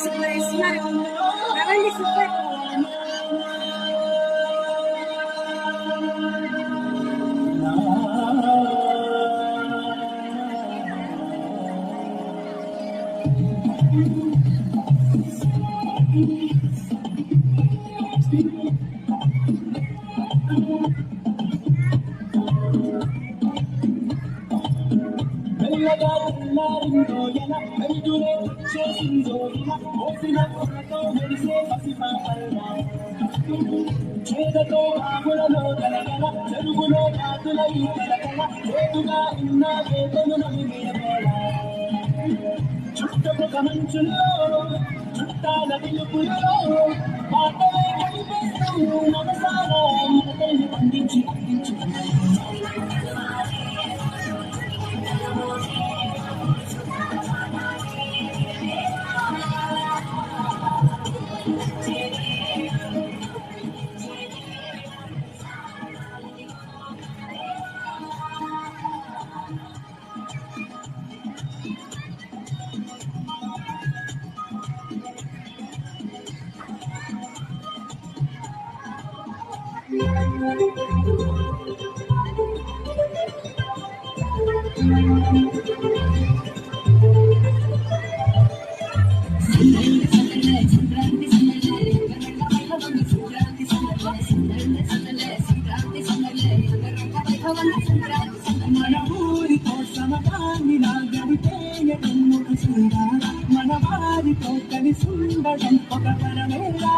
Super ఇస్తున్నారు అవండి super. మెల్లగా తెల్లారిందో ఎలా వెలుగునే చేసిందో ఇలా మోసిన పొరతో మెరిసే పసిపాపల్లా చేదతో ఆకులలో కలగల చెరువులో కాతుల ఈ కలగల చేతుగా ఉన్న చేతులు నలిగేలా చుట్టపు గమంచుల్లో చుట్టాల పిలుపుల్లో మాటలే కనిపిస్తూ మనసారా మనతల్ని పండించి మన ఊరితో సమకాన్ని గడిపేయ మన వారితో కలిసి ఉండడం ఒక పరమేరా.